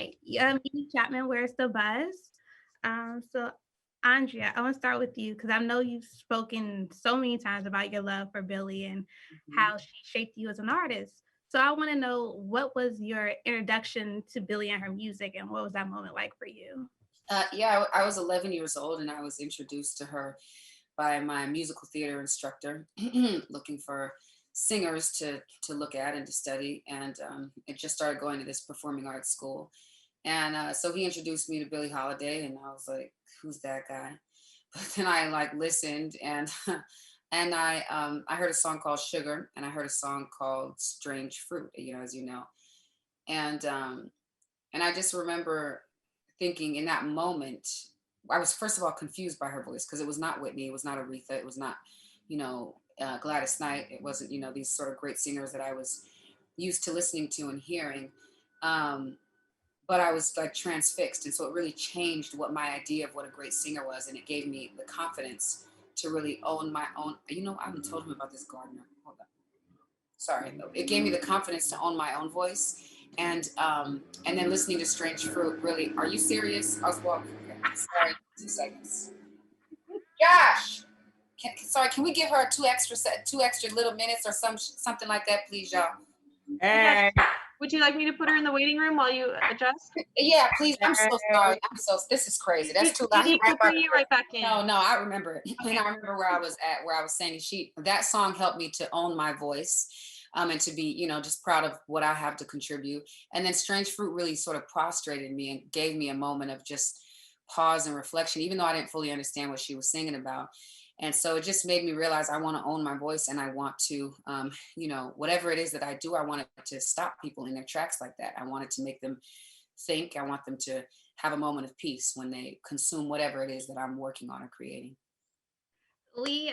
right. Edie Chapman, Where's the Buzz? So Andrea, I want to start with you because I know you've spoken so many times about your love for Billie and Mhm. how she shaped you as an artist. So I want to know, what was your introduction to Billie and her music, and what was that moment like for you? Yeah, I was 11 years old and I was introduced to her by my musical theater instructor, looking for singers to look at and to study. And it just started going to this performing arts school. And so he introduced me to Billie Holiday, and I was like, "Who's that guy?" But then I like listened, and and I heard a song called Sugar, and I heard a song called Strange Fruit. As you know, and um, and I just remember thinking in that moment, I was first of all confused by her voice because it was not Whitney, it was not Aretha, it was not, Gladys Knight. It wasn't, these sort of great singers that I was used to listening to and hearing. Um, but I was like transfixed. And so it really changed what my idea of what a great singer was. And it gave me the confidence to really own my own. I haven't told him about this gardener. Hold on. Sorry. It gave me the confidence to own my own voice. And then listening to Strange Fruit, really, are you serious? Oswald, okay, sorry, 2 seconds. Josh, sorry, can we give her two extra little minutes or something like that, please, y'all? Yes. Hey, Would you like me to put her in the waiting room while you adjust? Yeah, please. I'm so hey. sorry. This is crazy. That's too loud. Edie can bring you right back in. No, I remember it. And I remember where I was at, where I was saying that song helped me to own my voice, and to be, just proud of what I have to contribute. And then Strange Fruit really sort of prostrated me and gave me a moment of just pause and reflection, even though I didn't fully understand what she was singing about. And so it just made me realize I want to own my voice, and I want to, whatever it is that I do, I want it to stop people in their tracks like that. I want it to make them think. I want them to have a moment of peace when they consume whatever it is that I'm working on or creating. Lee,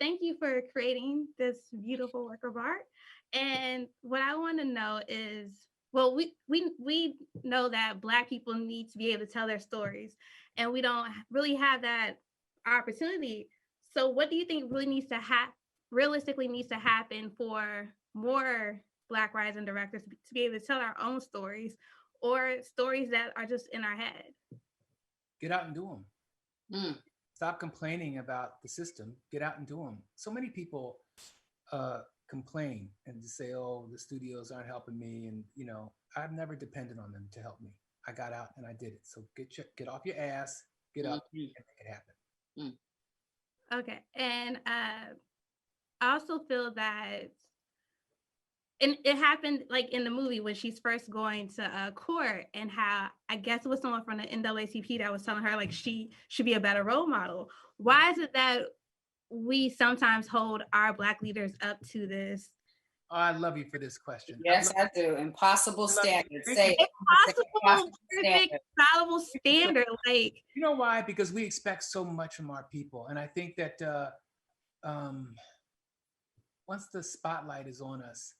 thank you for creating this beautiful work of art. And what I want to know is, well, we know that Black people need to be able to tell their stories, and we don't really have that opportunity. So, what do you think really needs to realistically needs to happen for more Black rising directors to be able to tell our own stories, or stories that are just in our head? Get out and do them. Mm. Stop complaining about the system. Get out and do them. So many people complain and just say, "Oh, the studios aren't helping me," and I've never depended on them to help me. I got out and I did it. So get off your ass, get up, Mhm. and make it happen. Mm. Okay, and I also feel that, and it happened like in the movie when she's first going to court, and how I guess it was someone from the NAACP that was telling her like she should be a better role model. Why is it that we sometimes hold our Black leaders up to this Oh, I love you for this question. Yes, I do. Impossible I love you. standard. Thank Say you. it. Say impossible, perfect, standard. fallible standard? Like, You know why? Because we expect so much from our people, and I think that um, once the spotlight is on us,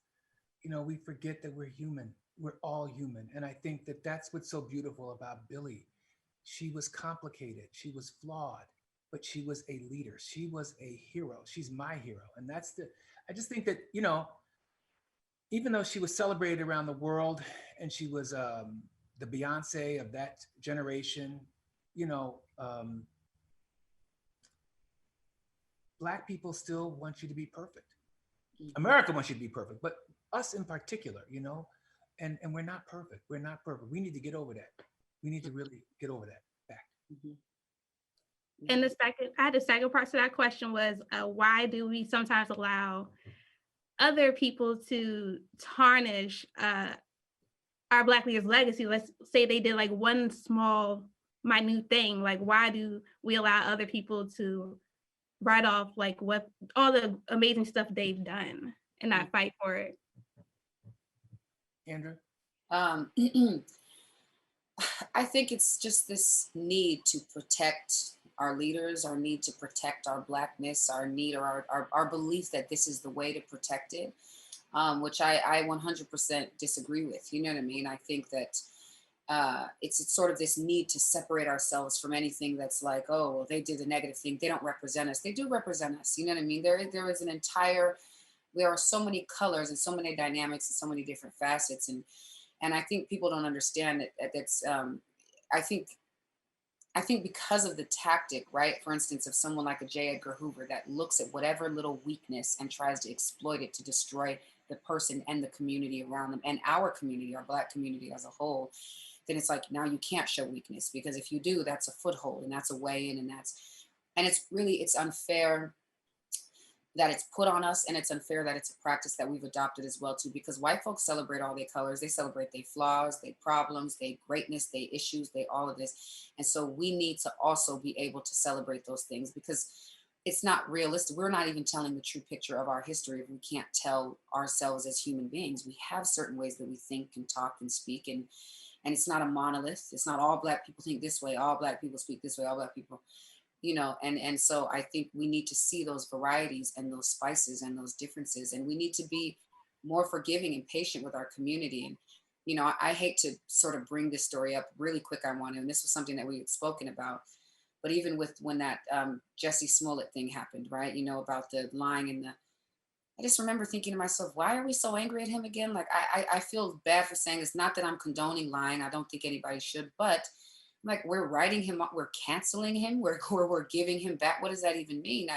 we forget that we're human. We're all human. And I think that that's what's so beautiful about Billie. She was complicated, she was flawed, but she was a leader. She was a hero. She's my hero. And I just think that, even though she was celebrated around the world and she was the Beyonce of that generation, you know, um, Black people still want you to be perfect. America wants you to be perfect, but us in particular, and we're not perfect. We're not perfect. We need to get over that. We need to really get over that fact. Mhm. and I had the second part to that question was, why do we sometimes allow other people to tarnish our Black leaders' legacy? Let's say they did like one small, minute thing. Like, why do we allow other people to write off like what all the amazing stuff they've done and not fight for it? Andrew? Um, I think it's just this need to protect our leaders, our need to protect our Blackness, our need or our belief that this is the way to protect it, which I 100% disagree with. You know what I mean? I think that it's sort of this need to separate ourselves from anything that's like, oh, well, they did a negative thing. They don't represent us. They do represent us. You know what I mean? There is there are so many colors and so many dynamics and so many different facets. And I think people don't understand that's I think because of the tactic, right? For instance, of someone like a J. Edgar Hoover that looks at whatever little weakness and tries to exploit it to destroy the person and the community around them and our community, our Black community as a whole, then it's like, now you can't show weakness, because if you do, that's a foothold and that's a way in, and it's really, it's unfair that it's put on us, and it's unfair that it's a practice that we've adopted as well too, because white folks celebrate all their colors. They celebrate their flaws, their problems, their greatness, their issues, they all of this. And so we need to also be able to celebrate those things, because it's not realistic. We're not even telling the true picture of our history if we can't tell ourselves as human beings. We have certain ways that we think and talk and speak, and it's not a monolith. It's not all Black people think this way, all Black people speak this way, all Black people, and so I think we need to see those varieties and those spices and those differences, and we need to be more forgiving and patient with our community. And I hate to sort of bring this story up really quick. I want to, and this was something that we had spoken about, but even with when that Jussie Smollett thing happened, right? About the lying and I just remember thinking to myself, why are we so angry at him again? Like, I feel bad for saying this, not that I'm condoning lying. I don't think anybody should, but like, we're writing him up, we're canceling him, we're giving him back. What does that even mean?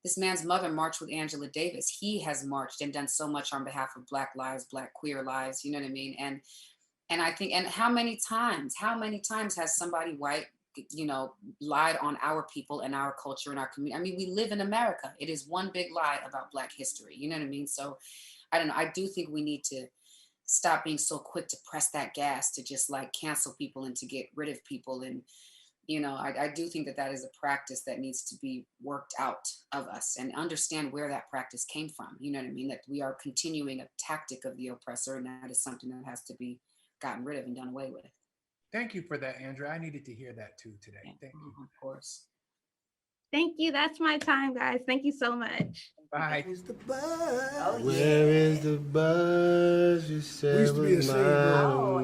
This man's mother marched with Angela Davis. He has marched and done so much on behalf of Black lives, Black queer lives. You know what I mean? And I think, and how many times has somebody white, lied on our people and our culture and our community? I mean, we live in America. It is one big lie about Black history. You know what I mean? So I don't know. I do think we need to stop being so quick to press that gas to just like cancel people and to get rid of people. And I do think that is a practice that needs to be worked out of us, and understand where that practice came from. You know what I mean? That we are continuing a tactic of the oppressor, and that is something that has to be gotten rid of and done away with. Thank you for that, Andra. I needed to hear that too today. Yeah, Thank you. of course. Thank you. That's my time, guys. Thank you so much. Bye. Where's the buzz? Where is the buzz? You said We used to be was a singing group. mine,